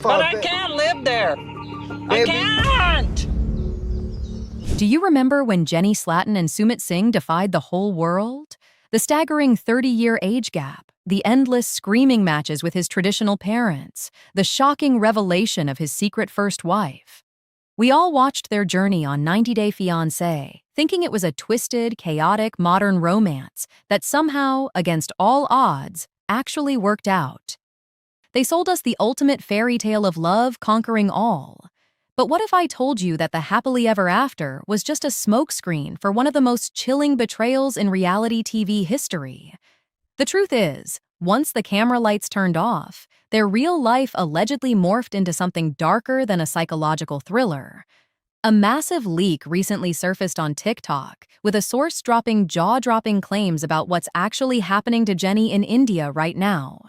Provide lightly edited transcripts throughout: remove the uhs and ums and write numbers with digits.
But I can't live there. I can't! Do you remember when Jenny Slatten and Sumit Singh defied the whole world? The staggering 30-year age gap, the endless screaming matches with his traditional parents, the shocking revelation of his secret first wife. We all watched their journey on 90 Day Fiancé, thinking it was a twisted, chaotic, modern romance that somehow, against all odds, actually worked out. They sold us the ultimate fairy tale of love conquering all. But what if I told you that the happily ever after was just a smokescreen for one of the most chilling betrayals in reality TV history? The truth is, once the camera lights turned off, their real life allegedly morphed into something darker than a psychological thriller. A massive leak recently surfaced on TikTok, with a source dropping jaw-dropping claims about what's actually happening to Jenny in India right now.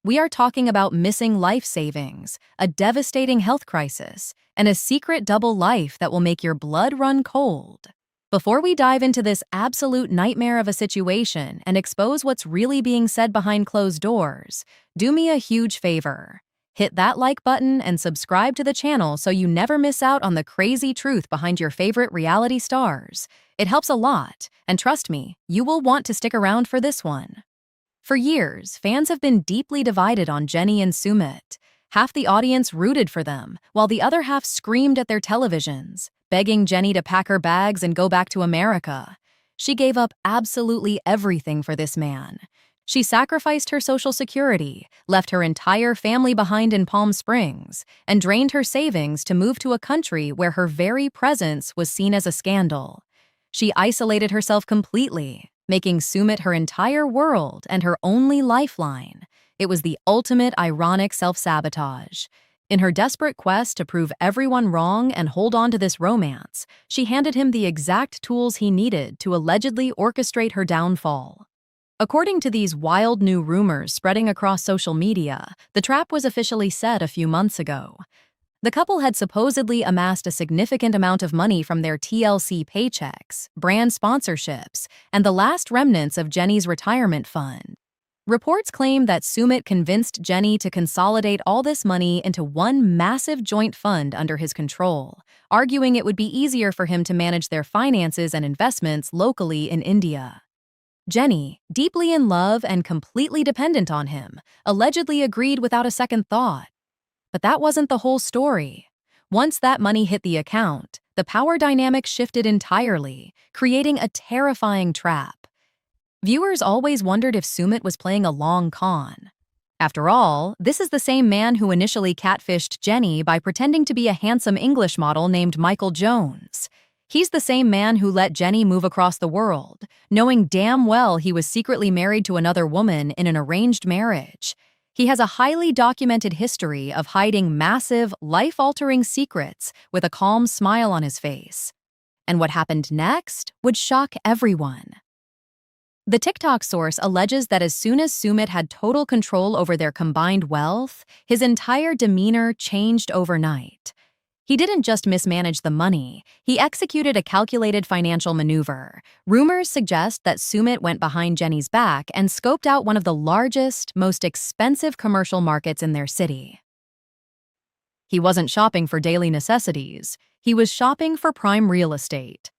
We are talking about missing life savings, a devastating health crisis, and a secret double life that will make your blood run cold. Before we dive into this absolute nightmare of a situation and expose what's really being said behind closed doors, do me a huge favor. Hit that like button and subscribe to the channel so you never miss out on the crazy truth behind your favorite reality stars. It helps a lot, and trust me, you will want to stick around for this one. For years, fans have been deeply divided on Jenny and Sumit. Half the audience rooted for them, while the other half screamed at their televisions, begging Jenny to pack her bags and go back to America. She gave up absolutely everything for this man. She sacrificed her social security, left her entire family behind in Palm Springs, and drained her savings to move to a country where her very presence was seen as a scandal. She isolated herself completely, making Sumit her entire world and her only lifeline. It was the ultimate ironic self-sabotage. In her desperate quest to prove everyone wrong and hold on to this romance, she handed him the exact tools he needed to allegedly orchestrate her downfall. According to these wild new rumors spreading across social media, the trap was officially set a few months ago. The couple had supposedly amassed a significant amount of money from their TLC paychecks, brand sponsorships, and the last remnants of Jenny's retirement fund. Reports claim that Sumit convinced Jenny to consolidate all this money into one massive joint fund under his control, arguing it would be easier for him to manage their finances and investments locally in India. Jenny, deeply in love and completely dependent on him, allegedly agreed without a second thought. But that wasn't the whole story. Once that money hit the account, the power dynamic shifted entirely, creating a terrifying trap. Viewers always wondered if Sumit was playing a long con. After all, this is the same man who initially catfished Jenny by pretending to be a handsome English model named Michael Jones. He's the same man who let Jenny move across the world, knowing damn well he was secretly married to another woman in an arranged marriage. He has a highly documented history of hiding massive, life-altering secrets with a calm smile on his face. And what happened next would shock everyone. The TikTok source alleges that as soon as Sumit had total control over their combined wealth, his entire demeanor changed overnight. He didn't just mismanage the money, he executed a calculated financial maneuver. Rumors suggest that Sumit went behind Jenny's back and scoped out one of the largest, most expensive commercial markets in their city. He wasn't shopping for daily necessities, he was shopping for prime real estate.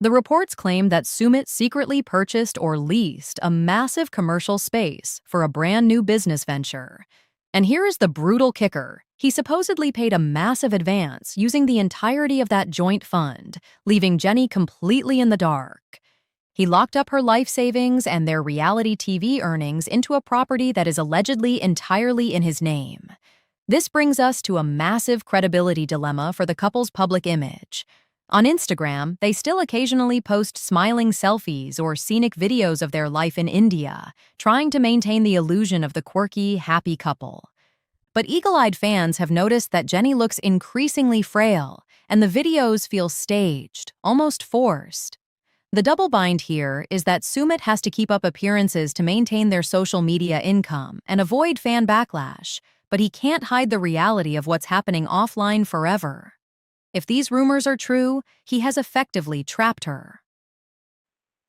The reports claim that Sumit secretly purchased or leased a massive commercial space for a brand new business venture. And here is the brutal kicker. He supposedly paid a massive advance using the entirety of that joint fund, leaving Jenny completely in the dark. He locked up her life savings and their reality TV earnings into a property that is allegedly entirely in his name. This brings us to a massive credibility dilemma for the couple's public image. On Instagram, they still occasionally post smiling selfies or scenic videos of their life in India, trying to maintain the illusion of the quirky, happy couple. But eagle-eyed fans have noticed that Jenny looks increasingly frail, and the videos feel staged, almost forced. The double bind here is that Sumit has to keep up appearances to maintain their social media income and avoid fan backlash, but he can't hide the reality of what's happening offline forever. If these rumors are true, he has effectively trapped her.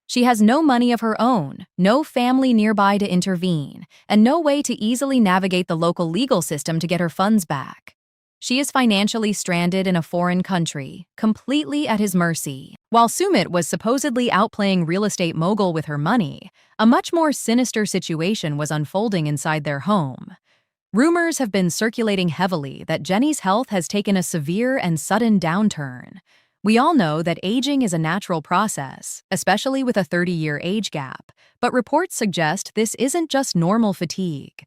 She has no money of her own, no family nearby to intervene, and no way to easily navigate the local legal system to get her funds back. She is financially stranded in a foreign country, completely at his mercy. While Sumit was supposedly outplaying real estate mogul with her money, a much more sinister situation was unfolding inside their home. Rumors have been circulating heavily that Jenny's health has taken a severe and sudden downturn. We all know that aging is a natural process, especially with a 30-year age gap, but reports suggest this isn't just normal fatigue.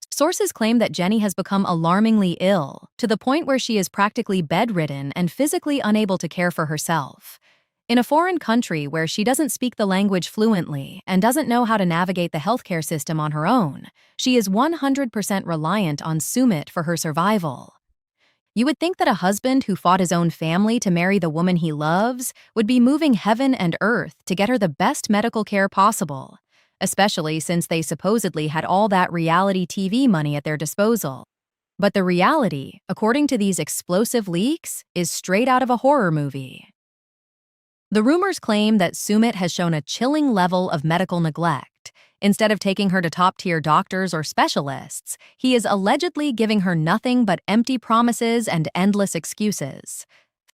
Sources claim that Jenny has become alarmingly ill, to the point where she is practically bedridden and physically unable to care for herself. In a foreign country where she doesn't speak the language fluently and doesn't know how to navigate the healthcare system on her own, she is 100% reliant on Sumit for her survival. You would think that a husband who fought his own family to marry the woman he loves would be moving heaven and earth to get her the best medical care possible, especially since they supposedly had all that reality TV money at their disposal. But the reality, according to these explosive leaks, is straight out of a horror movie. The rumors claim that Sumit has shown a chilling level of medical neglect. Instead of taking her to top-tier doctors or specialists, he is allegedly giving her nothing but empty promises and endless excuses.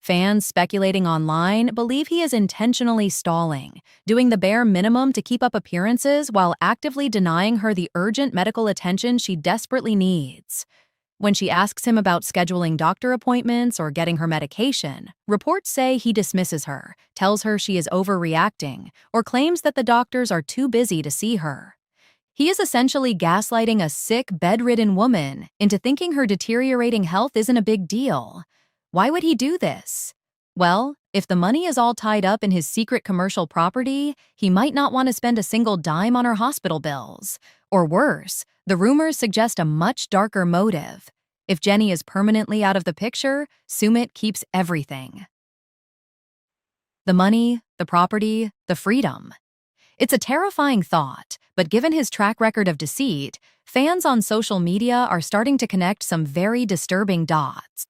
Fans speculating online believe he is intentionally stalling, doing the bare minimum to keep up appearances while actively denying her the urgent medical attention she desperately needs. When she asks him about scheduling doctor appointments or getting her medication, reports say he dismisses her, tells her she is overreacting, or claims that the doctors are too busy to see her. He is essentially gaslighting a sick, bedridden woman into thinking her deteriorating health isn't a big deal. Why would he do this? Well, if the money is all tied up in his secret commercial property, he might not want to spend a single dime on her hospital bills. Or worse, the rumors suggest a much darker motive. If Jenny is permanently out of the picture, Sumit keeps everything. The money, the property, the freedom. It's a terrifying thought, but given his track record of deceit, fans on social media are starting to connect some very disturbing dots.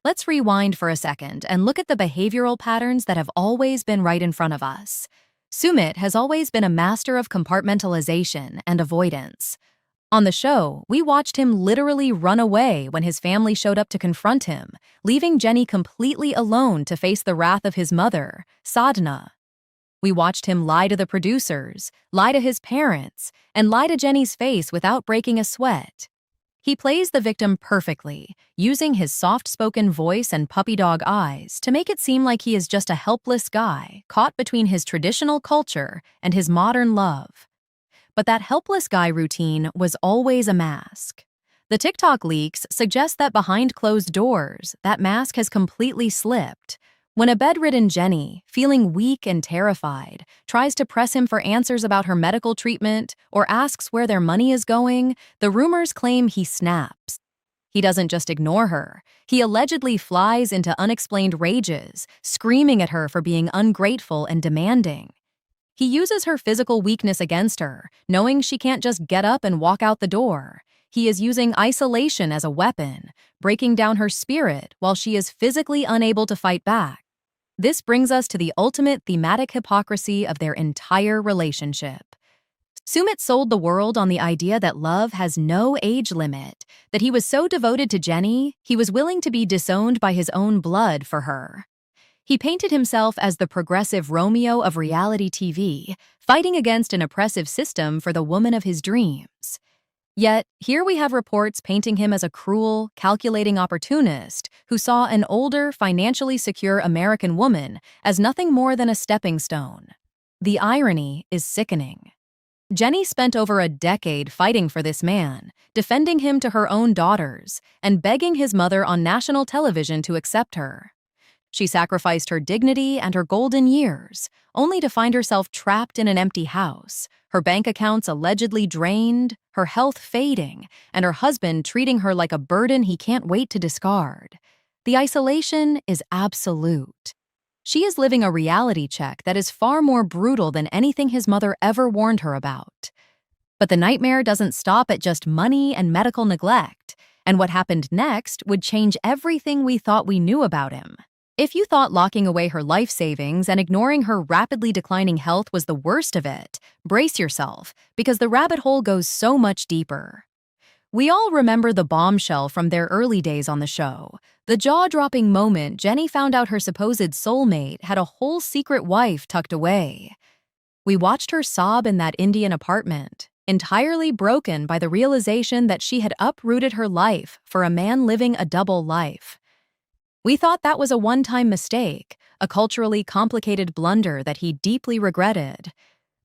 Let's rewind for a second and look at the behavioral patterns that have always been right in front of us. Sumit has always been a master of compartmentalization and avoidance. On the show, we watched him literally run away when his family showed up to confront him, leaving Jenny completely alone to face the wrath of his mother, Sadhna. We watched him lie to the producers, lie to his parents, and lie to Jenny's face without breaking a sweat. He plays the victim perfectly, using his soft-spoken voice and puppy dog eyes to make it seem like he is just a helpless guy caught between his traditional culture and his modern love. But that helpless guy routine was always a mask. The TikTok leaks suggest that behind closed doors, that mask has completely slipped. When a bedridden Jenny, feeling weak and terrified, tries to press him for answers about her medical treatment or asks where their money is going, the rumors claim he snaps. He doesn't just ignore her. He allegedly flies into unexplained rages, screaming at her for being ungrateful and demanding. He uses her physical weakness against her, knowing she can't just get up and walk out the door. He is using isolation as a weapon, breaking down her spirit while she is physically unable to fight back. This brings us to the ultimate thematic hypocrisy of their entire relationship. Sumit sold the world on the idea that love has no age limit, that he was so devoted to Jenny, he was willing to be disowned by his own blood for her. He painted himself as the progressive Romeo of reality TV, fighting against an oppressive system for the woman of his dreams. Yet, here we have reports painting him as a cruel, calculating opportunist who saw an older, financially secure American woman as nothing more than a stepping stone. The irony is sickening. Jenny spent over a decade fighting for this man, defending him to her own daughters, and begging his mother on national television to accept her. She sacrificed her dignity and her golden years, only to find herself trapped in an empty house, her bank accounts allegedly drained, her health fading, and her husband treating her like a burden he can't wait to discard. The isolation is absolute. She is living a reality check that is far more brutal than anything his mother ever warned her about. But the nightmare doesn't stop at just money and medical neglect, and what happened next would change everything we thought we knew about him. If you thought locking away her life savings and ignoring her rapidly declining health was the worst of it, brace yourself, because the rabbit hole goes so much deeper. We all remember the bombshell from their early days on the show. The jaw-dropping moment Jenny found out her supposed soulmate had a whole secret wife tucked away. We watched her sob in that Indian apartment, entirely broken by the realization that she had uprooted her life for a man living a double life. We thought that was a one-time mistake, a culturally complicated blunder that he deeply regretted.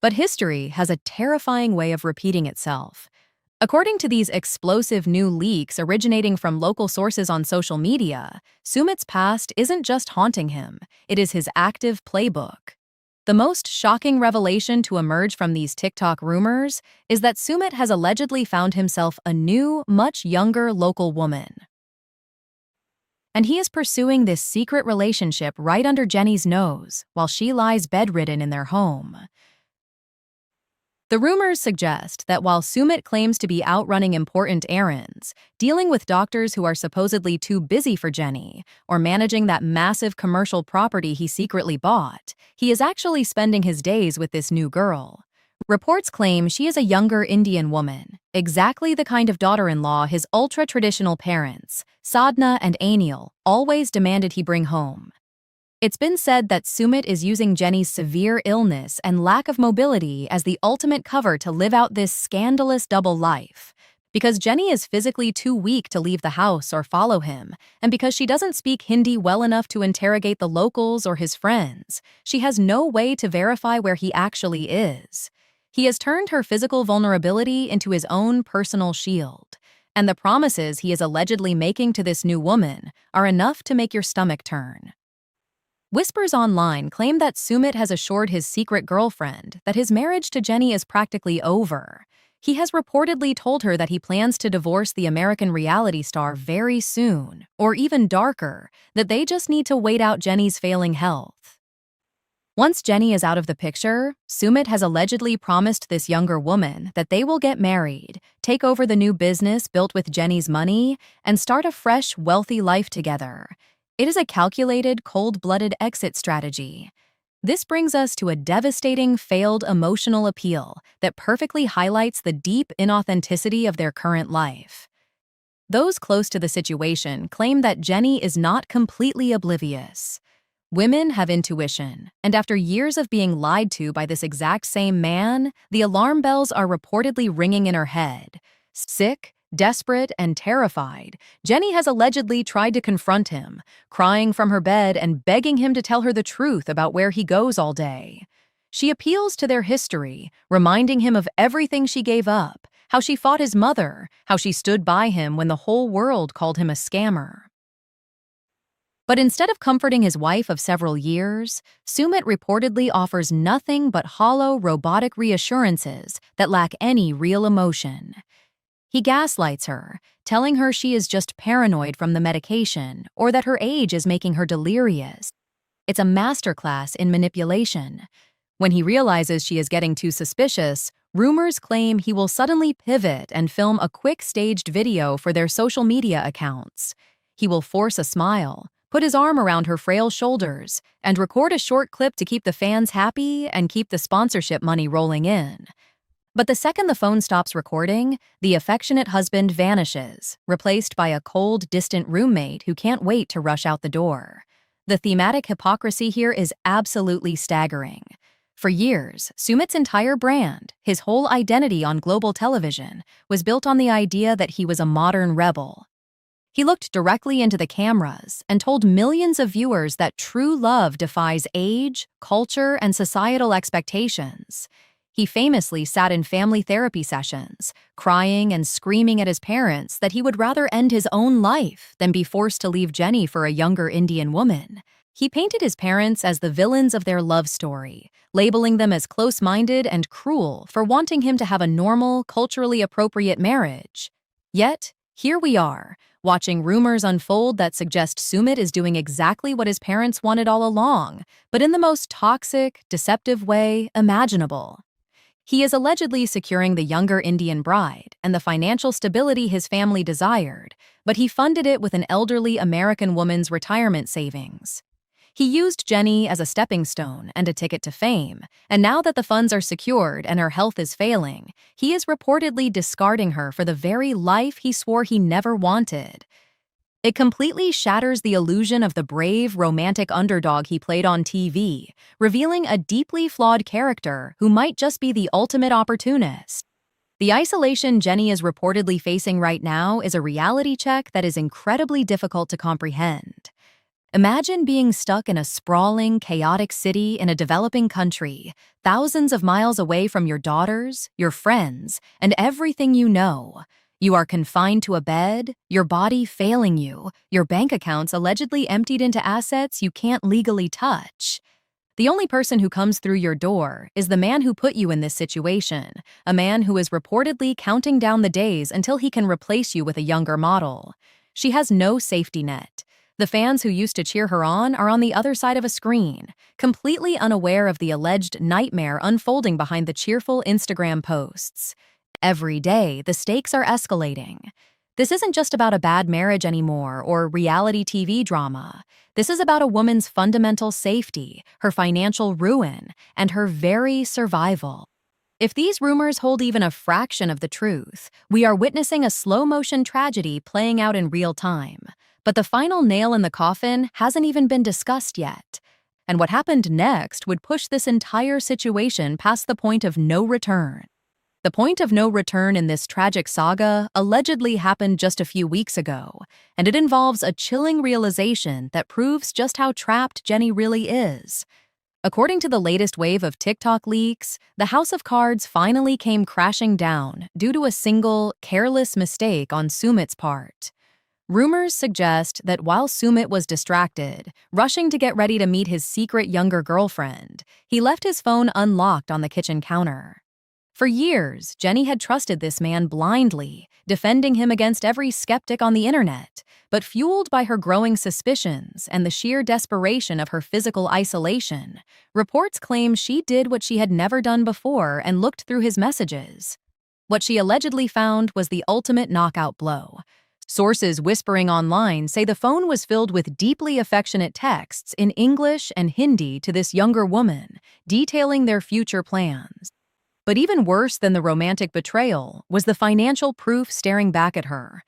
But history has a terrifying way of repeating itself. According to these explosive new leaks originating from local sources on social media, Sumit's past isn't just haunting him, it is his active playbook. The most shocking revelation to emerge from these TikTok rumors is that Sumit has allegedly found himself a new, much younger local woman. And he is pursuing this secret relationship right under Jenny's nose while she lies bedridden in their home. The rumors suggest that while Sumit claims to be out running important errands, dealing with doctors who are supposedly too busy for Jenny, or managing that massive commercial property he secretly bought, he is actually spending his days with this new girl. Reports claim she is a younger Indian woman, exactly the kind of daughter-in-law his ultra-traditional parents, Sadhna and Anil, always demanded he bring home. It's been said that Sumit is using Jenny's severe illness and lack of mobility as the ultimate cover to live out this scandalous double life. Because Jenny is physically too weak to leave the house or follow him, and because she doesn't speak Hindi well enough to interrogate the locals or his friends, she has no way to verify where he actually is. He has turned her physical vulnerability into his own personal shield, and the promises he is allegedly making to this new woman are enough to make your stomach turn. Whispers online claim that Sumit has assured his secret girlfriend that his marriage to Jenny is practically over. He has reportedly told her that he plans to divorce the American reality star very soon, or even darker, that they just need to wait out Jenny's failing health. Once Jenny is out of the picture, Sumit has allegedly promised this younger woman that they will get married, take over the new business built with Jenny's money, and start a fresh, wealthy life together. It is a calculated, cold-blooded exit strategy. This brings us to a devastating, failed emotional appeal that perfectly highlights the deep inauthenticity of their current life. Those close to the situation claim that Jenny is not completely oblivious. Women have intuition, and after years of being lied to by this exact same man, the alarm bells are reportedly ringing in her head. Sick, desperate, and terrified, Jenny has allegedly tried to confront him, crying from her bed and begging him to tell her the truth about where he goes all day. She appeals to their history, reminding him of everything she gave up, how she fought his mother, how she stood by him when the whole world called him a scammer. But instead of comforting his wife of several years, Sumit reportedly offers nothing but hollow, robotic reassurances that lack any real emotion. He gaslights her, telling her she is just paranoid from the medication or that her age is making her delirious. It's a masterclass in manipulation. When he realizes she is getting too suspicious, rumors claim he will suddenly pivot and film a quick staged video for their social media accounts. He will force a smile, put his arm around her frail shoulders, and record a short clip to keep the fans happy and keep the sponsorship money rolling in. But the second the phone stops recording, the affectionate husband vanishes, replaced by a cold, distant roommate who can't wait to rush out the door. The thematic hypocrisy here is absolutely staggering. For years, Sumit's entire brand, his whole identity on global television, was built on the idea that he was a modern rebel. He looked directly into the cameras and told millions of viewers that true love defies age, culture, and societal expectations. He famously sat in family therapy sessions, crying and screaming at his parents that he would rather end his own life than be forced to leave Jenny for a younger Indian woman. He painted his parents as the villains of their love story, labeling them as close-minded and cruel for wanting him to have a normal, culturally appropriate marriage. Yet, here we are, watching rumors unfold that suggest Sumit is doing exactly what his parents wanted all along, but in the most toxic, deceptive way imaginable. He is allegedly securing the younger Indian bride and the financial stability his family desired, but he funded it with an elderly American woman's retirement savings. He used Jenny as a stepping stone and a ticket to fame, and now that the funds are secured and her health is failing, he is reportedly discarding her for the very life he swore he never wanted. It completely shatters the illusion of the brave, romantic underdog he played on TV, revealing a deeply flawed character who might just be the ultimate opportunist. The isolation Jenny is reportedly facing right now is a reality check that is incredibly difficult to comprehend. Imagine being stuck in a sprawling, chaotic city in a developing country, thousands of miles away from your daughters, your friends, and everything you know. You are confined to a bed, your body failing you, your bank accounts allegedly emptied into assets you can't legally touch. The only person who comes through your door is the man who put you in this situation, a man who is reportedly counting down the days until he can replace you with a younger model. She has no safety net. The fans who used to cheer her on are on the other side of a screen, completely unaware of the alleged nightmare unfolding behind the cheerful Instagram posts. Every day, the stakes are escalating. This isn't just about a bad marriage anymore or reality TV drama. This is about a woman's fundamental safety, her financial ruin, and her very survival. If these rumors hold even a fraction of the truth, we are witnessing a slow-motion tragedy playing out in real time. But the final nail in the coffin hasn't even been discussed yet. And what happened next would push this entire situation past the point of no return. The point of no return in this tragic saga allegedly happened just a few weeks ago, and it involves a chilling realization that proves just how trapped Jenny really is. According to the latest wave of TikTok leaks, the house of cards finally came crashing down due to a single, careless mistake on Sumit's part. Rumors suggest that while Sumit was distracted, rushing to get ready to meet his secret younger girlfriend, he left his phone unlocked on the kitchen counter. For years, Jenny had trusted this man blindly, defending him against every skeptic on the internet. But fueled by her growing suspicions and the sheer desperation of her physical isolation, reports claim she did what she had never done before and looked through his messages. What she allegedly found was the ultimate knockout blow. Sources whispering online say the phone was filled with deeply affectionate texts in English and Hindi to this younger woman, detailing their future plans. But even worse than the romantic betrayal was the financial proof staring back at her.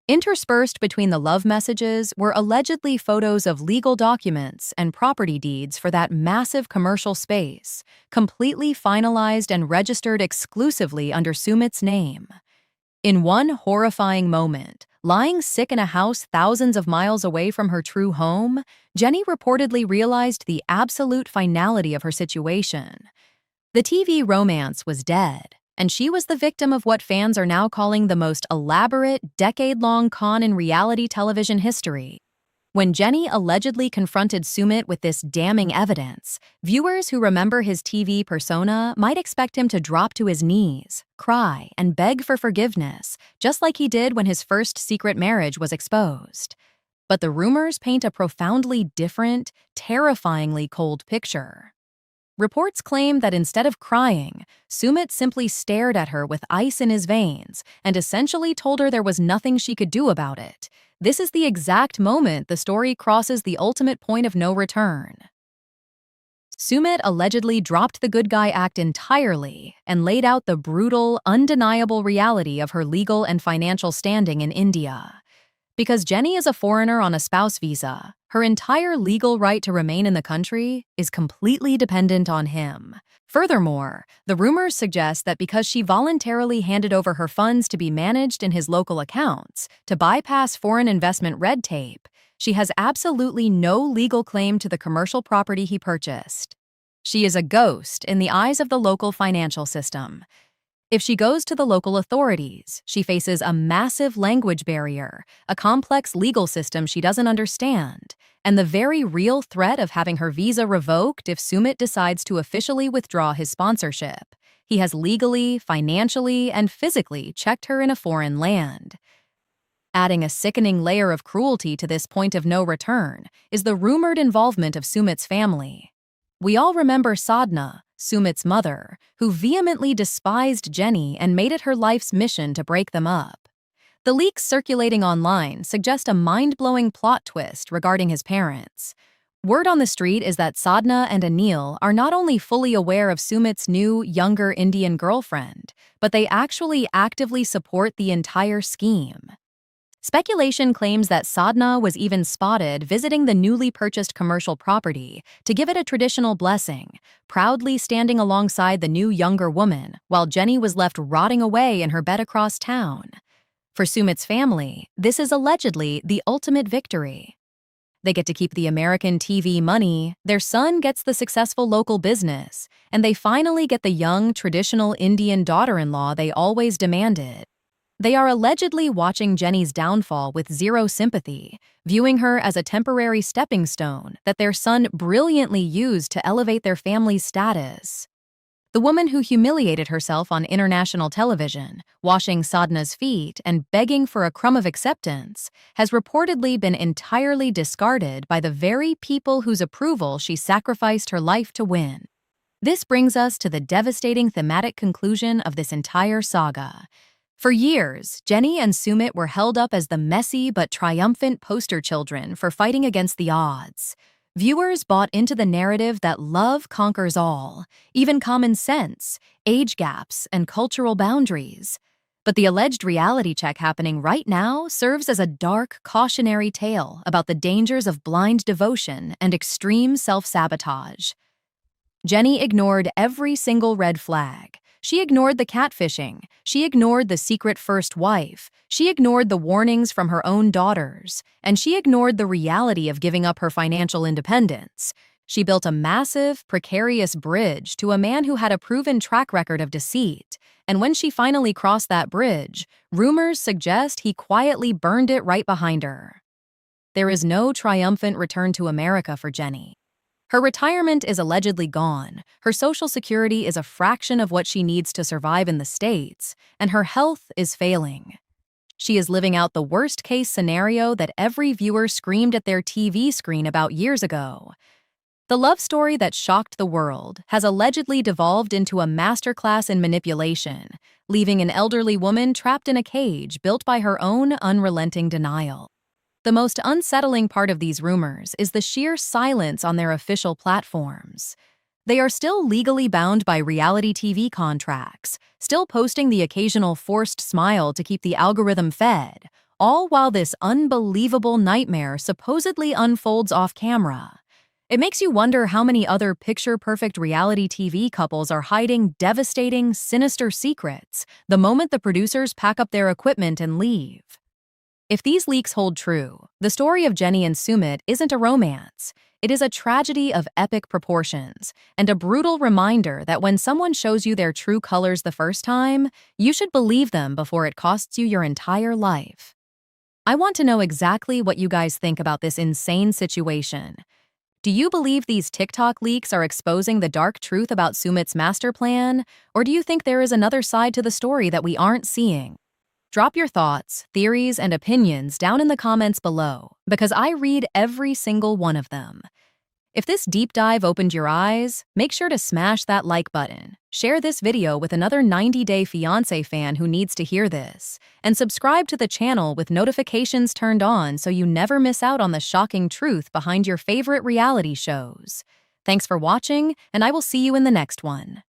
Interspersed between the love messages were allegedly photos of legal documents and property deeds for that massive commercial space, completely finalized and registered exclusively under Sumit's name. In one horrifying moment, lying sick in a house thousands of miles away from her true home, Jenny reportedly realized the absolute finality of her situation. The TV romance was dead, and she was the victim of what fans are now calling the most elaborate, decade-long con in reality television history. When Jenny allegedly confronted Sumit with this damning evidence, viewers who remember his TV persona might expect him to drop to his knees, cry, and beg for forgiveness, just like he did when his first secret marriage was exposed. But the rumors paint a profoundly different, terrifyingly cold picture. Reports claim that instead of crying, Sumit simply stared at her with ice in his veins and essentially told her there was nothing she could do about it. This is the exact moment the story crosses the ultimate point of no return. Sumit allegedly dropped the good guy act entirely and laid out the brutal, undeniable reality of her legal and financial standing in India. Because Jenny is a foreigner on a spouse visa, her entire legal right to remain in the country is completely dependent on him. Furthermore, the rumors suggest that because she voluntarily handed over her funds to be managed in his local accounts to bypass foreign investment red tape, she has absolutely no legal claim to the commercial property he purchased. She is a ghost in the eyes of the local financial system. If she goes to the local authorities, she faces a massive language barrier, a complex legal system she doesn't understand, and the very real threat of having her visa revoked if Sumit decides to officially withdraw his sponsorship. He has legally, financially, and physically checked her in a foreign land. Adding a sickening layer of cruelty to this point of no return is the rumored involvement of Sumit's family. We all remember Sadhna, Sumit's mother, who vehemently despised Jenny and made it her life's mission to break them up. The leaks circulating online suggest a mind-blowing plot twist regarding his parents. Word on the street is that Sadhna and Anil are not only fully aware of Sumit's new, younger Indian girlfriend, but they actually actively support the entire scheme. Speculation claims that Sadhna was even spotted visiting the newly purchased commercial property to give it a traditional blessing, proudly standing alongside the new younger woman, while Jenny was left rotting away in her bed across town. For Sumit's family, this is allegedly the ultimate victory. They get to keep the American TV money, their son gets the successful local business, and they finally get the young, traditional Indian daughter-in-law they always demanded. They are allegedly watching Jenny's downfall with zero sympathy, viewing her as a temporary stepping stone that their son brilliantly used to elevate their family's status. The woman who humiliated herself on international television, washing Sadhna's feet and begging for a crumb of acceptance, has reportedly been entirely discarded by the very people whose approval she sacrificed her life to win. This brings us to the devastating thematic conclusion of this entire saga. For years, Jenny and Sumit were held up as the messy but triumphant poster children for fighting against the odds. Viewers bought into the narrative that love conquers all, even common sense, age gaps, and cultural boundaries. But the alleged reality check happening right now serves as a dark, cautionary tale about the dangers of blind devotion and extreme self-sabotage. Jenny ignored every single red flag. She ignored the catfishing. She ignored the secret first wife. She ignored the warnings from her own daughters. And she ignored the reality of giving up her financial independence. She built a massive, precarious bridge to a man who had a proven track record of deceit. And when she finally crossed that bridge, rumors suggest he quietly burned it right behind her. There is no triumphant return to America for Jenny. Her retirement is allegedly gone, her Social Security is a fraction of what she needs to survive in the States, and her health is failing. She is living out the worst-case scenario that every viewer screamed at their TV screen about years ago. The love story that shocked the world has allegedly devolved into a masterclass in manipulation, leaving an elderly woman trapped in a cage built by her own unrelenting denial. The most unsettling part of these rumors is the sheer silence on their official platforms. They are still legally bound by reality TV contracts, still posting the occasional forced smile to keep the algorithm fed, all while this unbelievable nightmare supposedly unfolds off camera. It makes you wonder how many other picture-perfect reality TV couples are hiding devastating, sinister secrets the moment the producers pack up their equipment and leave. If these leaks hold true, the story of Jenny and Sumit isn't a romance. It is a tragedy of epic proportions, and a brutal reminder that when someone shows you their true colors the first time, you should believe them before it costs you your entire life. I want to know exactly what you guys think about this insane situation. Do you believe these TikTok leaks are exposing the dark truth about Sumit's master plan, or do you think there is another side to the story that we aren't seeing? Drop your thoughts, theories, and opinions down in the comments below, because I read every single one of them. If this deep dive opened your eyes, make sure to smash that like button, share this video with another 90-day Fiancé fan who needs to hear this, and subscribe to the channel with notifications turned on so you never miss out on the shocking truth behind your favorite reality shows. Thanks for watching, and I will see you in the next one.